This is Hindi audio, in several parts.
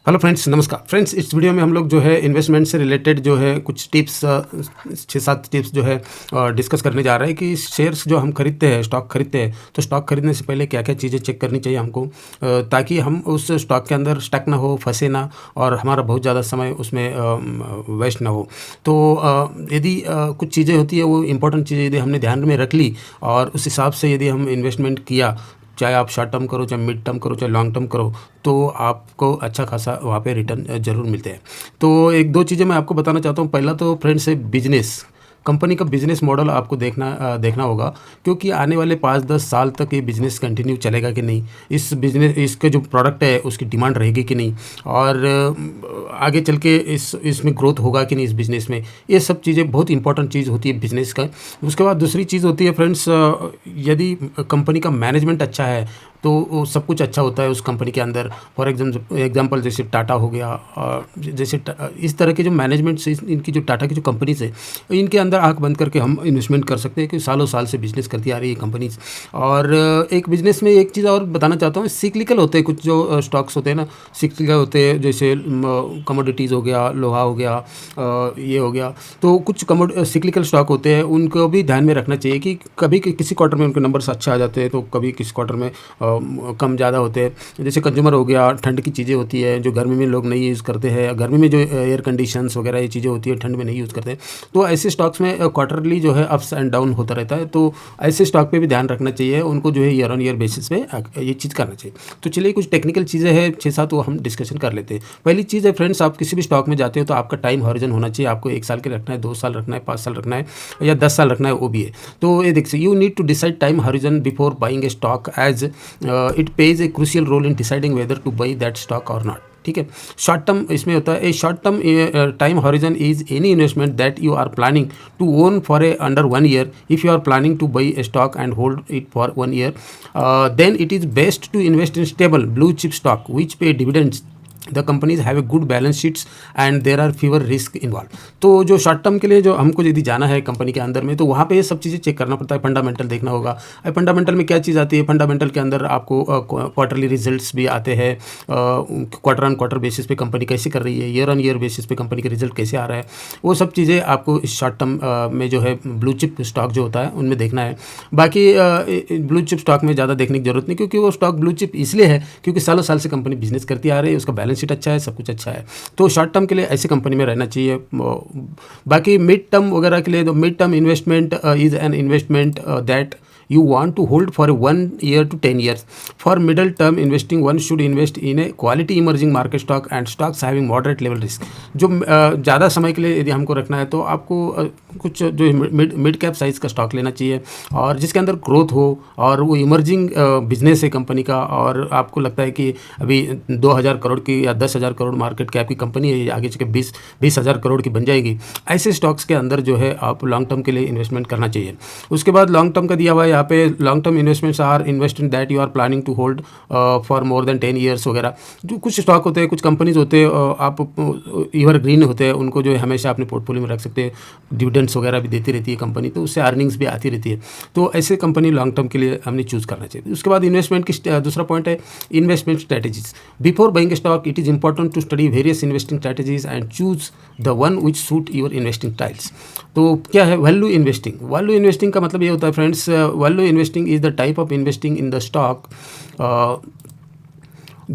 हेलो फ्रेंड्स, नमस्कार फ्रेंड्स। इस वीडियो में हम लोग जो है इन्वेस्टमेंट से रिलेटेड जो है कुछ टिप्स 6-7 टिप्स जो है डिस्कस करने जा रहे हैं कि शेयर्स जो हम खरीदते हैं, स्टॉक खरीदते हैं, तो स्टॉक खरीदने से पहले क्या क्या चीज़ें चेक करनी चाहिए हमको, ताकि हम उस स्टॉक के अंदर स्टक ना हो, फंसे ना, और हमारा बहुत ज़्यादा समय उसमें वेस्ट ना हो। तो यदि कुछ चीज़ें होती है, वो इंपॉर्टेंट चीज़ें यदि हमने ध्यान में रख ली और उस हिसाब से यदि हम इन्वेस्टमेंट किया, चाहे आप शॉर्ट टर्म करो, चाहे मिड टर्म करो, चाहे लॉन्ग टर्म करो, तो आपको अच्छा खासा वहाँ पे रिटर्न ज़रूर मिलते हैं। तो 1-2 चीज़ें मैं आपको बताना चाहता हूँ। पहला तो फ्रेंड्स है बिज़नेस। कंपनी का बिज़नेस मॉडल आपको देखना होगा, क्योंकि आने वाले 5-10 साल तक ये बिज़नेस कंटिन्यू चलेगा कि नहीं, इसके जो प्रोडक्ट है उसकी डिमांड रहेगी कि नहीं, और आगे चल के इसमें ग्रोथ होगा कि नहीं इस बिज़नेस में। ये सब चीज़ें बहुत इंपॉर्टेंट चीज़ होती है बिज़नेस का। उसके बाद दूसरी चीज़ होती है फ्रेंड्स, यदि कंपनी का मैनेजमेंट अच्छा है तो वो सब कुछ अच्छा होता है उस कंपनी के अंदर। फॉर एग्जांपल जैसे टाटा हो गया, इस तरह के जो मैनेजमेंट से इनकी जो टाटा की जो कंपनीज है, इनके अंदर आंख बंद करके हम इन्वेस्टमेंट कर सकते हैं कि सालों साल से बिजनेस करती आ रही है कंपनीज। और एक बिजनेस में एक चीज़ और बताना चाहता हूँ, सिक्लिकल होते हैं कुछ जो स्टॉक्स होते हैं ना, सिक्लिकल होते हैं, जैसे कमोडिटीज़ हो गया, लोहा हो गया, ये हो गया। तो कुछ सिक्लिकल स्टॉक होते हैं, उनको भी ध्यान में रखना चाहिए कि कभी किसी क्वार्टर में उनके नंबर्स अच्छे आ जाते हैं, तो कभी किसी क्वार्टर में कम ज़्यादा होते हैं। जैसे कंज्यूमर हो गया, ठंड की चीज़ें होती है जो गर्मी में लोग नहीं यूज़ करते हैं, गर्मी में जो एयर कंडीशंस वगैरह ये चीज़ें होती है ठंड में नहीं यूज़ करते हैं। तो ऐसे स्टॉक्स में क्वार्टरली जो है अप्स एंड डाउन होता रहता है, तो ऐसे स्टॉक पे भी ध्यान रखना चाहिए, उनको जो है ईयर ऑन ईयर बेसिस पे ये चीज़ करना चाहिए। तो चलिए कुछ टेक्निकल चीज़ें हैं 6-7, वो हम डिस्कशन कर लेते हैं। पहली चीज़ है फ्रेंड्स, आप किसी भी स्टॉक में जाते हो तो आपका टाइम हॉरिजन होना चाहिए। आपको 1 साल के रखना है, 2 साल रखना है, 5 साल रखना है, या 10 साल रखना है, वो भी है। तो ये देखिए, you need to decide time horizon before buying a stock, as it plays a crucial role in deciding whether to buy that stock और नॉट। ठीक है। शॉर्ट टर्म इसमें होता है, a short term time horizon is any investment that you are planning to own for a under 1 year. If you are planning to buy a stock and hold it for 1 year, then it is best to invest in stable blue chip stock which pay dividends. The companies have a good balance sheets and there are fewer risk involved. तो जो शॉर्ट टर्म के लिए जो हमको यदि जाना है कंपनी के अंदर में, तो वहाँ पे ये सब चीज़ें चेक करना पड़ता है। फंडामेंटल देखना होगा। फंडामेंटल में क्या चीज़ आती है, फंडामेंटल के अंदर आपको क्वार्टरली रिजल्ट्स भी आते हैं, क्वार्टर ऑन क्वार्टर बेसिस पे कंपनी कैसे कर रही है, ईयर ऑन ईयर बेसिस पे कंपनी का रिजल्ट कैसे आ रहा है, वो सब चीज़ें आपको इस शॉर्ट टर्म में जो है ब्लू चिप स्टॉक जो होता है उनमें देखना है। बाकी ब्लू चिप स्टॉक में ज़्यादा देखने की जरूरत नहीं, क्योंकि वो स्टॉक ब्लू चिप इसलिए है क्योंकि सालों साल से कंपनी बिजनेस करती आ रही है, उसका बैलेंस शीट अच्छा है, सब कुछ अच्छा है। तो शॉर्ट टर्म के लिए ऐसी कंपनी में रहना चाहिए। बाकी मिड टर्म वगैरह के लिए, तो mid term investment is an investment that you want to hold for 1 year to 10 years. For middle term investing, one should invest in a quality emerging market stock and stocks having moderate level risk. जो ज़्यादा समय के लिए यदि हमको रखना है तो आपको कुछ जो मिड कैप साइज़ का स्टॉक लेना चाहिए, और जिसके अंदर ग्रोथ हो, और वो इमर्जिंग बिजनेस है कंपनी का, और आपको लगता है कि अभी 2,000 करोड़ की या 10,000 करोड़ मार्केट कैप की कंपनी है, आगे चल के 20,000 करोड़ की बन जाएगी। ऐसे स्टॉक्स के अंदर जो है आप लॉन्ग टर्म के लिए इन्वेस्टमेंट करना चाहिए। उसके बाद लॉन्ग टर्म का दिया हुआ है यहाँ पे, long term investments are investment that you are planning to hold for more than 10 years वगैरह। जो कुछ स्टॉक होते हैं, कुछ कंपनीज होते हैं, आप एवर ग्रीन होते हैं, उनको जो है हमेशा अपने पोर्टफोलियो में रख सकते हैं। डिविडेंड्स वगैरह भी देती रहती है कंपनी, तो उससे अर्निंग्स भी आती रहती है। तो ऐसे कंपनी लॉन्ग टर्म के लिए हमने चूज़ करना चाहिए। उसके बाद इन्वेस्टमेंट की दूसरा पॉइंट है investment strategies. Before buying stock it is important to study various investing strategies and choose the one which suit your investing styles. तो क्या है वैल्यू इन्वेस्टिंग? वैल्यू इन्वेस्टिंग का मतलब ये होता है friends, value investing is the type of investing in the stock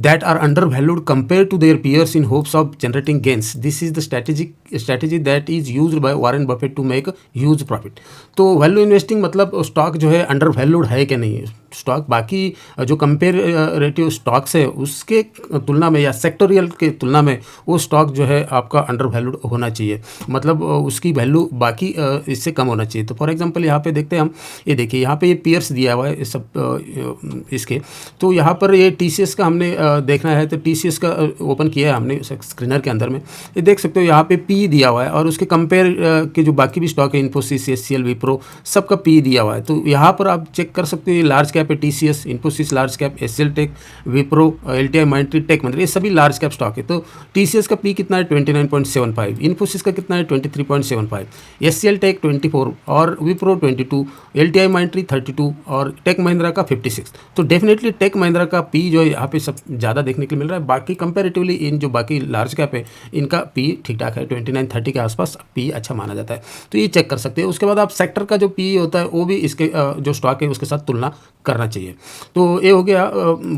that are undervalued compared to their peers in hopes of generating gains. This is the strategy that is used by Warren Buffett to make huge profit. तो वैल्यू इन्वेस्टिंग मतलब स्टॉक जो है अंडर वैल्यूड है कि नहीं, स्टॉक बाकी जो कंपेरेटिव स्टॉक्स है उसके तुलना में या सेक्टोरियल के तुलना में वो स्टॉक जो है आपका अंडर वैल्यूड होना चाहिए, मतलब उसकी वैल्यू बाकी इससे कम होना चाहिए। तो फॉर एग्जांपल यहाँ पे देखते हैं हम, ये देखिए यहाँ पे ये पियर्स दिया हुआ है सब इसके। तो यहाँ पर ये TCS का हमने देखना है, तो TCS का ओपन किया है हमने स्क्रीनर के अंदर में, ये देख सकते हो यहाँ पे P दिया हुआ है, और उसके कंपेयर के जो बाकी भी स्टॉक है, इन्फोसिस, HCL, विप्रो, सबका P दिया हुआ है। तो यहाँ पर आप चेक कर सकते हो, ये लार्ज कैप कैप है TCS, Infosys large cap, HCL Tech, Wipro, LTI, Mindtree, Tech Mahindra, ये सभी लार्ज कैप स्टॉक है। तो TCS का पी कितना है 29.75, इन्फोसिस का कितना है 23.75, एचसीएल टेक 24 और विप्रो 22, LTI माइंट्री 32 और टेक महिंद्रा का 56। तो डेफिनेटली टेक महिंद्रा का पी जो है यहाँ पे सब ज़्यादा देखने के लिए मिल रहा है। बाकी कंपेरेटिवली इन जो बाकी लार्ज कैप है इनका पी ठीक ठाक है, 29-30 के आसपास पी अच्छा माना जाता है। तो ये चेक कर सकते हैं। उसके बाद आप सेक्टर का जो पी होता है वो भी इसके जो स्टॉक है उसके साथ तुलना करना चाहिए। तो ये हो गया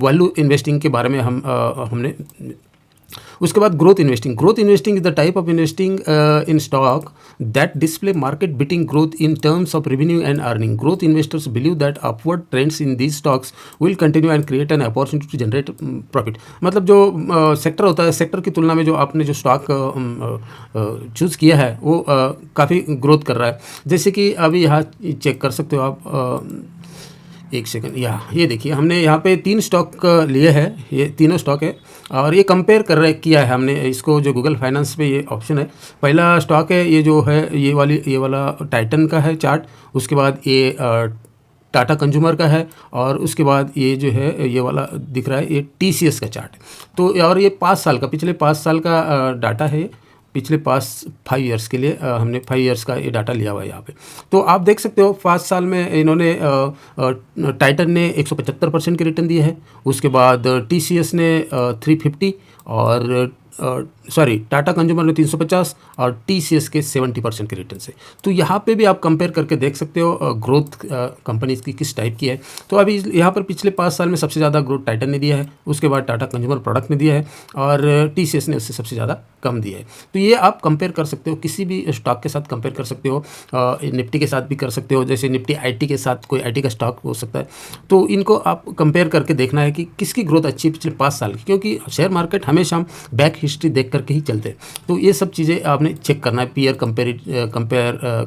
वैल्यू इन्वेस्टिंग के बारे में हमने। उसके बाद growth investing. Growth investing is the type of investing in stock that display market beating growth in terms of revenue and earning. Growth investors believe that upward trends in these stocks will continue and create an opportunity to generate profit. मतलब जो सेक्टर होता है, सेक्टर की तुलना में जो आपने जो स्टॉक चूज़ किया है वो काफ़ी ग्रोथ कर रहा है। जैसे कि अभी यहाँ चेक कर सकते हो आप, एक सेकंड, ये देखिए हमने यहाँ पे 3 स्टॉक लिए हैं, ये तीनों स्टॉक है और ये कंपेयर किया है हमने इसको। जो गूगल फाइनेंस पे ये ऑप्शन है, पहला स्टॉक है ये जो है ये वाला टाइटन का है चार्ट। उसके बाद ये टाटा कंज्यूमर का है और उसके बाद ये जो है ये वाला दिख रहा है ये TCS का चार्ट। तो और ये 5 साल का, पिछले 5 साल का डाटा है। पिछले 5 ईयर्स के लिए हमने 5 ईयर्स का ये डाटा लिया हुआ है यहाँ पे। तो आप देख सकते हो 5 साल में इन्होंने टाइटन ने 175% के रिटर्न दिए है। उसके बाद TCS ने 350 और टाटा कंज्यूमर ने 350 और TCS के 70% के रिटर्न से। तो यहाँ पे भी आप कंपेयर करके देख सकते हो ग्रोथ कंपनीज की किस टाइप की है। तो अभी यहाँ पर पिछले 5 साल में सबसे ज़्यादा ग्रोथ टाइटन ने दिया है, उसके बाद टाटा कंज्यूमर प्रोडक्ट ने दिया है और TCS ने उससे सबसे ज़्यादा कम दिया है। तो ये आप कंपेयर कर सकते हो, किसी भी स्टॉक के साथ कंपेयर कर सकते हो, निफ्टी के साथ भी कर सकते हो। जैसे निफ्टी IT के साथ कोई IT का स्टॉक हो सकता है। तो इनको आप कंपेयर करके देखना है कि किसकी ग्रोथ अच्छी है पिछले 5 साल की, क्योंकि शेयर मार्केट हमेशा हम बैक हिस्ट्री देख करके ही चलते हैं। तो ये सब चीज़ें आपने चेक करना है, पीयर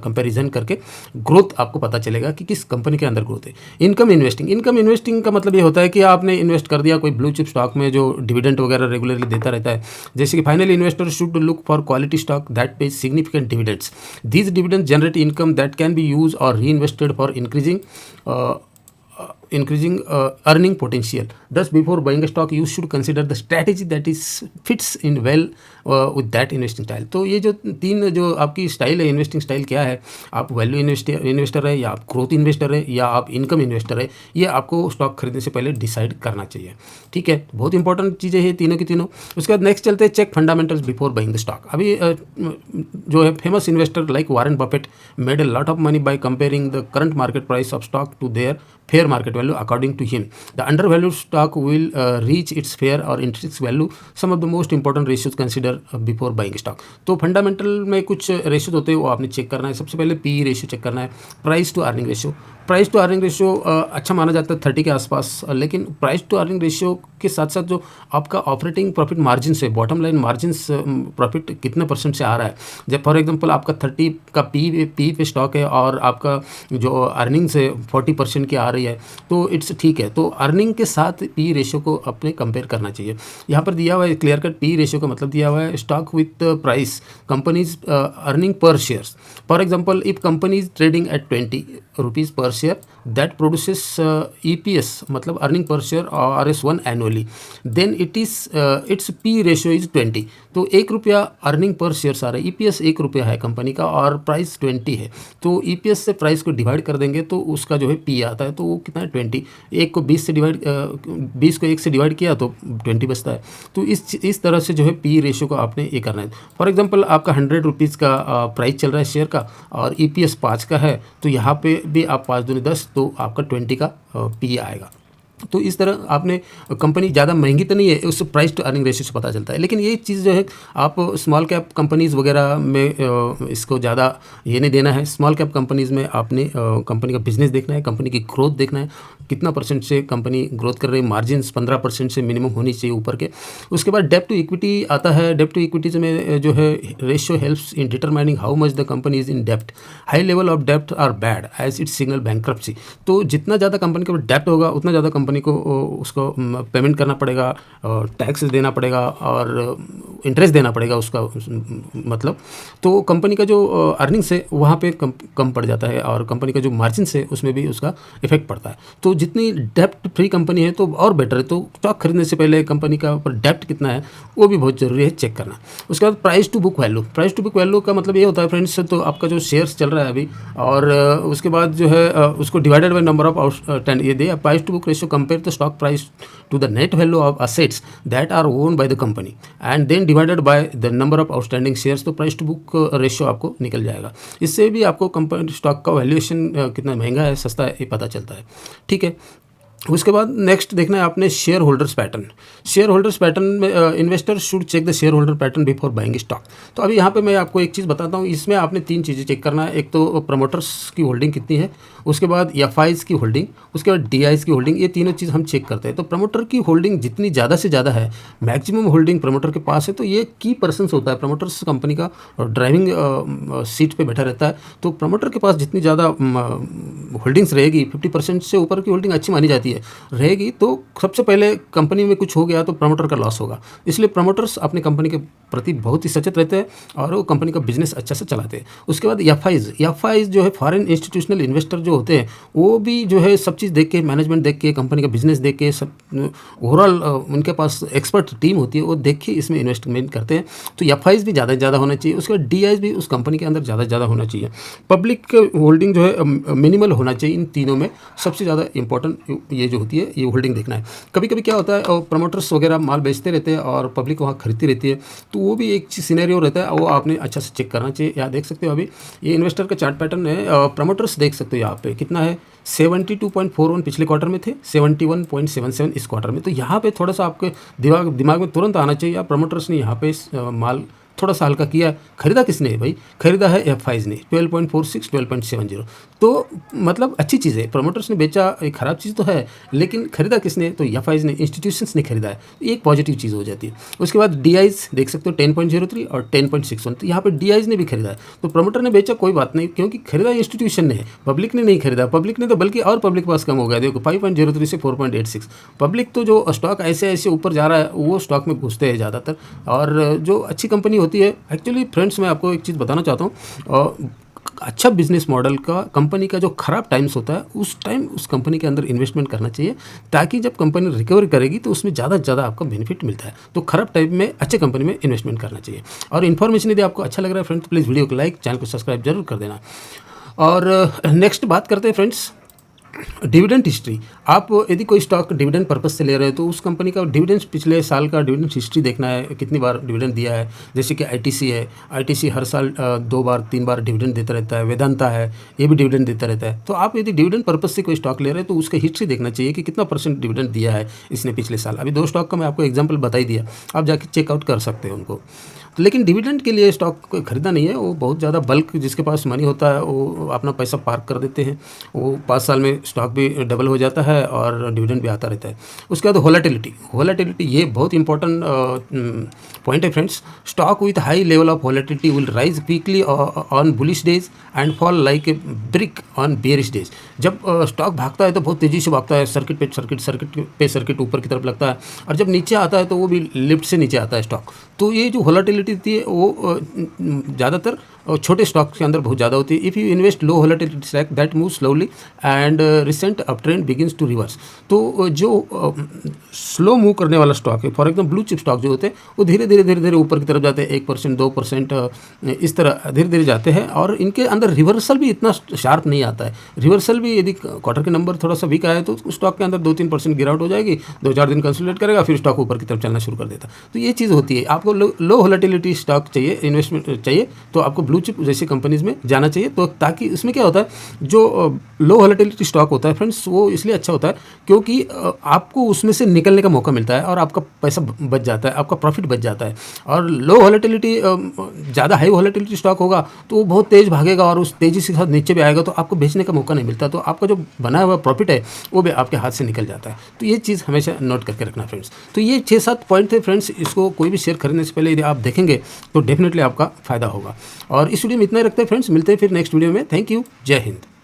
कंपेरिजन करके ग्रोथ आपको पता चलेगा कि किस कंपनी के अंदर ग्रोथ है। इनकम इन्वेस्टिंग का मतलब ये होता है कि आपने इन्वेस्ट कर दिया कोई ब्लू चिप स्टॉक में जो डिविडेंड वगैरह रेगुलरली देता रहता है। जैसे कि finally investor should look for quality stock that page significant dividends. These dividends generate income that can be use और री invested for increasing earning potential. Thus, before buying a stock, you should consider the strategy that is fits in well with that investing style. तो ये जो 3 जो आपकी स्टाइल है, इन्वेस्टिंग स्टाइल क्या है, आप वैल्यू इन्वेस्टर है या आप ग्रोथ इन्वेस्टर है या आप इनकम इन्वेस्टर है, ये आपको स्टॉक खरीदने से पहले डिसाइड करना चाहिए। ठीक है, बहुत इंपॉर्टेंट चीज़ें हैं तीनों की तीनों। उसके बाद नेक्स्ट चलते हैं, check fundamentals before buying the stock. अभी जो है famous investor like Warren Buffett made a lot of money by comparing the current market price of stock to their fair market value. According to him, the undervalued stock will reach its fair or intrinsic value. Some of the most important ratios consider before buying stock. तो फंडामेंटल में कुछ रेशियोज होते हैं वो आपने चेक करना है। सबसे पहले PE रेशियो चेक करना है, price to earning ratio. Price to earning ratio अच्छा माना जाता है 30 के आसपास, लेकिन प्राइस टू अर्निंग रेशियो के साथ साथ जो आपका ऑपरेटिंग प्रॉफिट मार्जिन से, बॉटम लाइन मार्जिन प्रॉफिट कितने % से आ रहा है। जब फॉर एग्जांपल आपका 30 का पी पे स्टॉक है और आपका जो अर्निंग से 40% की आ रही है तो इट्स ठीक है। तो अर्निंग के साथ PE रेशियो को अपने कंपेयर करना चाहिए। यहाँ पर दिया हुआ है क्लियर कट, PE रेशियो का मतलब दिया हुआ है stock with price companies earning per shares. For example if company is trading at 20 rupees per share that produces EPS मतलब earning per share RS1 annually, then its PE ratio is 20। तो 1 रुपया अर्निंग पर शेयर आ रहा है, EPS 1 रुपया है कंपनी का और प्राइस 20 है। तो EPS से प्राइस को डिवाइड कर देंगे तो उसका जो है PE आता है, तो वो कितना है 20। 1 को 20 को 1 से डिवाइड किया तो 20 बचता है। तो इस तरह से जो है PE रेशियो को आपने ये करना है। फॉर एग्जांपल आपका 100 रुपीज़ का प्राइस चल रहा है शेयर का और EPS 5 का है, तो यहाँ पे भी आप 5 दूनी 10 तो आपका 20 का PE आएगा। तो इस तरह आपने कंपनी ज़्यादा महंगी तो नहीं है, उस प्राइस टू अर्निंग रेशियो से पता चलता है। लेकिन ये चीज़ जो है आप स्मॉल कैप कंपनीज़ वगैरह में इसको ज़्यादा ये नहीं देना है। स्मॉल कैप कंपनीज़ में आपने कंपनी का बिजनेस देखना है, कंपनी की ग्रोथ देखना है, कितना % से कंपनी ग्रोथ कर रही है, मार्जिन्स 15% से मिनिमम होनी चाहिए ऊपर के। उसके बाद डेब्ट टू इक्विटी आता है। डेब्ट टू इक्विटीज में जो है ratio helps in determining how much the company is in डेब्ट। हाई लेवल ऑफ डेब्ट are bad as it signal bankruptcy. तो जितना ज़्यादा कंपनी के ऊपर डेब्ट होगा उतना ज़्यादा कंपनी को उसको पेमेंट करना पड़ेगा, टैक्स देना पड़ेगा और इंटरेस्ट देना पड़ेगा उसका मतलब, तो कंपनी का जो अर्निंग्स है वहाँ पे कम पड़ जाता है और कंपनी का जो मार्जिन है उसमें भी उसका इफेक्ट पड़ता है। तो जितनी डेप्ट फ्री कंपनी है तो और बेटर है। तो स्टॉक खरीदने से पहले कंपनी का ऊपर डेप्ट कितना है वो भी बहुत ज़रूरी है चेक करना। उसके बाद price to book value. Price to book value का मतलब ये होता है फ्रेंड्स, तो आपका जो शेयर्स चल रहा है अभी और उसके बाद जो है उसको divided by number of outstanding, ये the price to book ratio compare the stock price to the net value of assets that are own by the company and then divided by the number of outstanding shares. तो प्राइस टू बुक रेशियो आपको निकल जाएगा। इससे भी आपको कंपनी स्टॉक का वैल्यूएशन कितना महंगा है सस्ता है ये पता चलता है। ठीक है, उसके बाद नेक्स्ट देखना है आपने shareholders pattern. Shareholders pattern में investor should check the shareholder pattern before buying stock. तो अभी यहाँ पे मैं आपको एक चीज़ बताता हूँ, इसमें आपने 3 चीज़ें चेक करना है। एक तो प्रमोटर्स की होल्डिंग कितनी है, उसके बाद एफआईज की होल्डिंग, उसके बाद डीआईज की होल्डिंग। ये तीनों चीज़ हम चेक करते हैं। तो प्रमोटर की होल्डिंग जितनी ज़्यादा से ज़्यादा है, मैक्सिमम होल्डिंग प्रमोटर के पास है, तो ये की पर्सन्स होता है। प्रमोटर्स कंपनी का ड्राइविंग सीट पर बैठा रहता है। तो प्रमोटर के पास जितनी ज़्यादा होल्डिंग्स रहेगी, 50% से ऊपर की होल्डिंग अच्छी मानी जाती है रहेगी, तो सबसे पहले कंपनी में कुछ हो गया तो प्रमोटर का लॉस होगा। इसलिए प्रमोटर्स अपनी कंपनी के प्रति बहुत ही सचेत रहते हैं और वो कंपनी का बिजनेस अच्छा से चलाते हैं। उसके बाद एफआईज जो है फॉरेन इंस्टीट्यूशनल इन्वेस्टर जो होते हैं वो भी जो है सब चीज़ देख के, मैनेजमेंट देख के, कंपनी का बिजनेस देख के, सब ओवरऑल उनके पास एक्सपर्ट टीम होती है, वो देख के इसमें इन्वेस्टमेंट करते हैं। तो एफआईज भी ज़्यादा से ज़्यादा होना चाहिए। उसके बाद डीआईज भी उस कंपनी के अंदर ज़्यादा से ज़्यादा होना चाहिए। पब्लिक होल्डिंग जो है मिनिमल होना चाहिए। इन तीनों में सबसे ज़्यादा इंपॉर्टेंट ये जो होती है ये होल्डिंग देखना है। कभी कभी क्या होता है प्रमोटर्स वगैरह माल बेचते रहते हैं और पब्लिक वहाँ खरीदती रहती है, तो वो भी एक सिनेरियो रहता है, वो आपने अच्छा से चेक करना चाहिए। यहाँ देख सकते हो अभी ये इन्वेस्टर का चार्ट पैटर्न है। प्रमोटर्स देख सकते हो यहाँ पे कितना है, 72.41 पिछले क्वार्टर में थे, 71.77 इस क्वार्टर में। तो यहाँ पे थोड़ा सा आपके दिमाग में तुरंत आना चाहिए, प्रमोटर्स ने यहाँ पे माल थोड़ा सा हल्का किया। खरीदा किसने है भाई, खरीदा है एफआईज ने 12.46, 12.70। तो मतलब अच्छी चीज़ है, प्रमोटर्स ने बेचा, एक ख़राब चीज़ तो है, लेकिन खरीदा किसने, तो एफआईज ने, इंस्टीट्यूशंस ने खरीदा है। एक पॉजिटिव चीज़ हो जाती है। उसके बाद डीआईज देख सकते हो 10.03 और 10.61। तो यहाँ पर डीआईज ने भी खरीदा है। तो प्रमोटर ने बेचा कोई बात नहीं, क्योंकि खरीदा इंस्टीट्यूशन ने है, पब्लिक ने नहीं खरीदा। पब्लिक ने तो बल्कि और पब्लिक पास कम हो गया, देखो 5.03 से 4.86। पब्लिक तो जो स्टॉक ऐसे ऐसे ऊपर जा रहा है वो स्टॉक में घुसते हैं ज़्यादातर। और जो अच्छी कंपनी होती है, एक्चुअली फ्रेंड्स मैं आपको एक चीज़ बताना चाहता हूँ, अच्छा बिजनेस मॉडल का कंपनी का जो ख़राब टाइम्स होता है उस टाइम उस कंपनी के अंदर इन्वेस्टमेंट करना चाहिए, ताकि जब कंपनी रिकवर करेगी तो उसमें ज़्यादा से ज़्यादा आपका बेनिफिट मिलता है। तो ख़राब टाइम में अच्छे कंपनी में इन्वेस्टमेंट करना चाहिए। और इन्फॉर्मेशन यदि आपको अच्छा लग रहा है फ्रेंड्स, प्लीज़ वीडियो को लाइक, चैनल को सब्सक्राइब जरूर कर देना। और नेक्स्ट बात करते हैं फ्रेंड्स डिविडेंड हिस्ट्री। आप यदि कोई स्टॉक डिविडेंड पर्पस से ले रहे हो तो उस कंपनी का डिविडेंड, पिछले साल का डिविडेंड हिस्ट्री देखना है, कितनी बार डिविडेंड दिया है। जैसे कि आईटीसी है, आईटीसी हर साल 2 बार 3 बार डिविडेंड देता रहता है। वेदांता है, ये भी डिविडेंड देता रहता है। तो आप यदि डिविडेंड पर्पस से कोई स्टॉक ले रहे हैं तो उसका हिस्ट्री देखना चाहिए कि कितना % डिविडेंड दिया है इसने पिछले साल। अभी 2 स्टॉक का मैं आपको एग्जाम्पल बता ही दिया, आप जाके चेकआउट कर सकते हैं उनको। लेकिन डिविडेंड के लिए स्टॉक खरीदा नहीं है, वो बहुत ज़्यादा बल्क जिसके पास मनी होता है वो अपना पैसा पार्क कर देते हैं, वो 5 साल में स्टॉक भी डबल हो जाता है और डिविडेंड भी आता रहता है। उसके बाद वोलेटिलिटी ये बहुत इंपॉर्टेंट पॉइंट है friends. Stock with high level of volatility will rise quickly on bullish days and fall like a brick on bearish days. जब स्टॉक भागता है तो बहुत तेज़ी से भागता है, सर्किट ऊपर की तरफ लगता है, और जब नीचे आता है तो वो भी लिफ्ट से नीचे आता है स्टॉक। तो ये जो वोलेटिलिटी होती है वो ज़्यादातर छोटे स्टॉक के अंदर बहुत ज़्यादा होती है। If you invest low volatility stock that move slowly and recent up trend begins to reverse. तो जो स्लो मूव करने वाला स्टॉक है, for example blue chip stock जो होते हैं वो धीरे धीरे ऊपर की तरफ जाते हैं, 1% 2% इस तरह धीरे धीरे जाते हैं, और इनके अंदर रिवर्सल भी इतना शार्प नहीं आता है। रिवर्सल भी यदि क्वार्टर के नंबर थोड़ा सा वीक आया तो स्टॉक के अंदर 2-3% गिरावट हो जाएगी, 2-4 दिन कंसोलिडेट करेगा, फिर स्टॉक ऊपर की तरफ चलना शुरू कर देता। तो ये चीज़ होती है। आपको लो वोलेटिलिटी स्टॉक चाहिए, इन्वेस्टमेंट चाहिए, तो आपको ब्लू चिप जैसी कंपनीज में जाना चाहिए। तो ताकि इसमें क्या होता है, जो लो वोलेटिलिटी स्टॉक होता है फ्रेंड्स वो इसलिए अच्छा होता है क्योंकि आपको उसमें से निकलने का मौका मिलता है और आपका पैसा बच जाता है, आपका प्रॉफिट बच जाता है। और लो वोलेटिलिटी, ज़्यादा हाई वोलेटिलिटी स्टॉक होगा तो वो बहुत तेज़ भागेगा और उस तेज़ी के साथ नीचे भी आएगा, तो आपको बेचने का मौका नहीं मिलता, तो आपका जो बना हुआ प्रॉफिट है वो भी आपके हाथ से निकल जाता है। तो ये चीज़ हमेशा नोट करके रखना फ्रेंड्स। तो ये 6-7 पॉइंट थे फ्रेंड्स, इसको कोई भी शेयर खरीदने से पहले यदि आप देखेंगे तो डेफिनेटली आपका फ़ायदा होगा। और इस वीडियो में इतना ही रखते हैं फ्रेंड्स, मिलते हैं फिर नेक्स्ट वीडियो में। थैंक यू, जय हिंद।